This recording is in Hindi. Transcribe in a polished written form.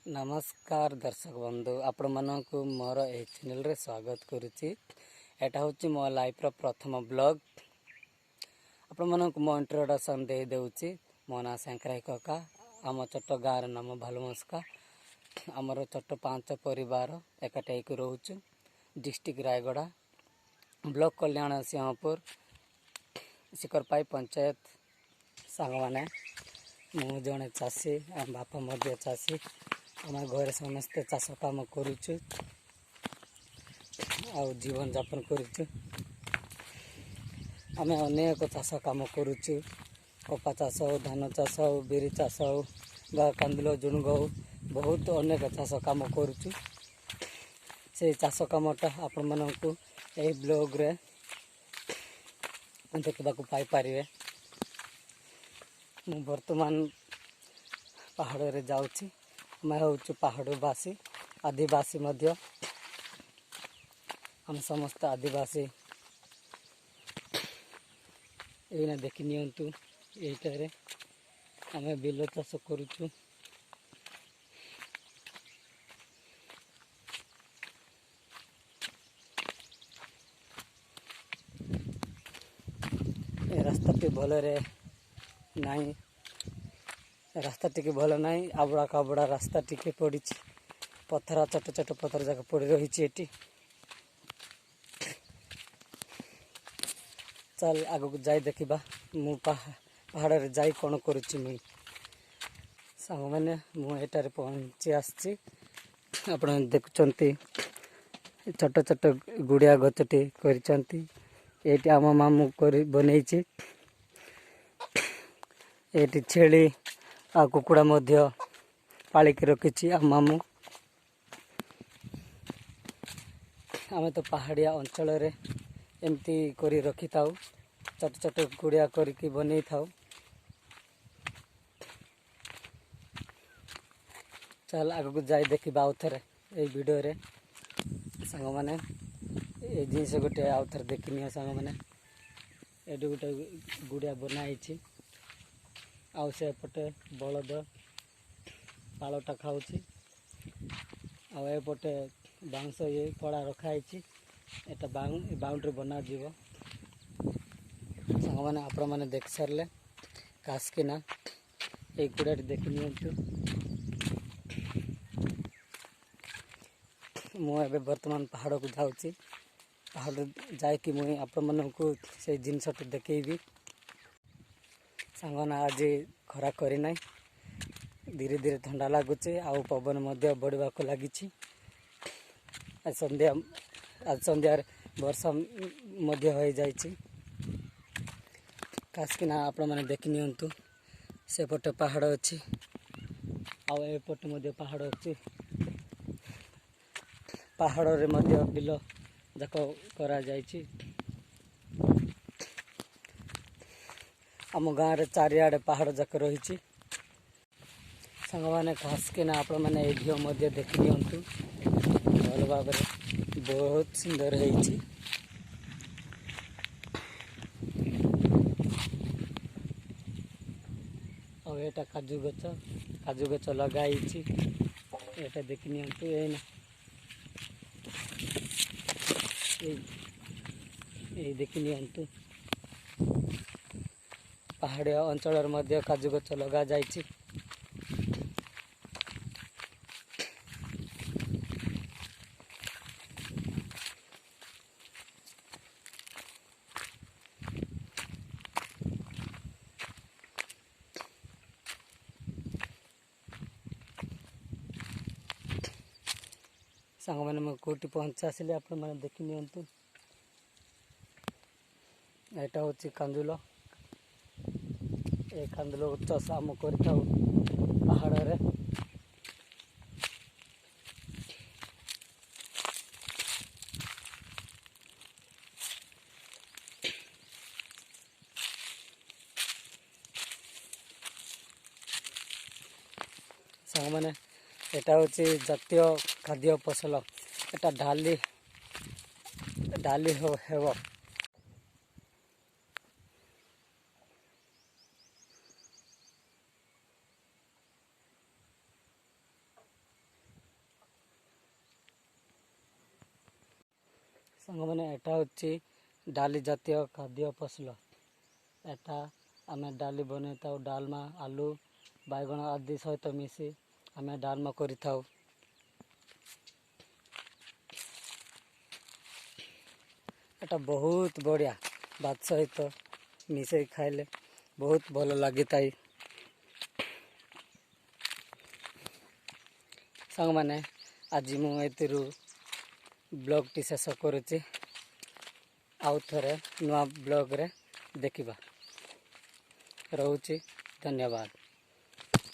नमस्कार दर्शक बंधु आपण मानक मोर ए चैनल रे स्वागत करुच्ची। एटा हूँ मो लाइफ प्रथम ब्लॉग। आपण मानक मो इंट्रोडक्शन दे देउची। मो ना शंकराई कका। आम चट्ट गाँव नाम भालुमस्का। आमर चट्ट 5 परिवार एकाठी रोचु। डिस्ट्रिक्ट रायगढ़, ब्लॉक कल्याण सिंहपुर, शिखरपाई पंचायत। सांग मैंने मु जड़े चाषी, आम बापा मध्य चाषी। आम घर समस्ते चाष कम करुचु आ जीवन यापन करुचु। आम अनेक चाष कम करुचु। कपा चाष हो, धान चाष हो, बिरी चाष हो, कांदिल जुणुग हो, बहुत अनेक चाष कम करुचु। से चाष कमटा आपण मानकु ए ब्लॉग रे देखा पाई पारे। मु वर्तमान पहाड़ रे जाऊँगी। मैं हूँ पहाड़वासी, आदिवासी मध्य। हम समस्त आदिवासी ये देखी नियंतु। यहीटारे आम बिल चाष करुचु। रास्ता भल नहीं, रास्ता टिके भल नहीं। आबड़ा काबड़ा रास्ता टिके पड़ी। पथरा छोट छोट पथर जाक पड़ी रही। चल आग को जाई देखा मु पहाड़ रे जाई कौन करुच्ची। मुई सांग मैंने मुझे पहुँची आसी। आप देखुंत छोट छोट गुड़िया गचटी कर आम मामू कर बनई। ये छेली आ कुकुड़ा मध्य पालिक रखी आ मामू। आम तो पहाड़िया अंचल रे एमती करी रखी था। छोट छोट गुड़िया करके बनई था। चल आग को जाई देखा आउ थे ये वीडियो रे सांग मैंने ये जिनस गोटे आउ थे देखनी। सांग मैंने ये गोटे गुड़िया बनाई। आउ से पटे बलद पालटा खाऊँ। आउपटे बाउंस ये पड़ा रखाई। एटा बाउंड्री बना जीव। सांग मैंने आपण मैंने देख सारे कासकिना ये गुड़ा देखी नियंतु। मुझे बर्तमान पहाड़ को जाऊँगी। पहाड़ जाकि मुझे आपण मानू से जिनस देखी। सांगना आज खरा करना धीरे धीरे ठंडा लगुच। आउ पवन बढ़वा को लगी। आज संध्या वर्षा हो जाए। कासकिना आपण मैंने देखी नियंतु। से पटे पहाड़ अच्छी आउपटे पहाड़ अच्छी। पहाड़ रे बिल जाक करा जायछि। आम गाँव रे चारिआडे पहाड़ जाक रही। सांग मैंने कासकिना आपण मैंने भिडियो मध्य देखी नियंतु। भल भाव बहुत सुंदर है। आटा काजू गच लगाई। एटा देखी नियंतु। ये देखी नियंतु। पहाड़िया अंचल मध्य काजू गच लगा जाइछि। सांग मैंने मैं कोटी पहुँचा आसिले आपण मैंने देखी नियंतु। एटा हूँ कांदुल। ए कांदुल चाष आम कर पहाड़ रे। सांग मैंने एटा हूँ जातीय खाद्य फसल। एटा डाली हेब। ସାଙ୍ଗମାନେ ଏଟା ହେଉଛି ଡାଲି ଜାତୀୟ ଖାଦ୍ୟ ଫସଲ। ଏଟା ଆମେ ଡାଲି ବନେଇଥାଉ, ଡାଲମା, ଆଲୁ, ବାଇଗଣ ଆଦି ସହିତ ମିଶି ଆମେ ଡାଲମା କରିଥାଉ। ଏଟା ବହୁତ ବଢ଼ିଆ, ଭାତ ସହିତ ମିଶାଇ ଖାଇଲେ ବହୁତ ଭଲ ଲାଗିଥାଏ। ସାଙ୍ଗମାନେ ଆଜି ମୁଁ ଏଥିରୁ ବ୍ଲଗ୍ଟି ଶେଷ କରୁଛି। ଆଉ ଥରେ ନୂଆ ବ୍ଲଗ୍ରେ ଦେଖିବା। ରହୁଛି, ଧନ୍ୟବାଦ।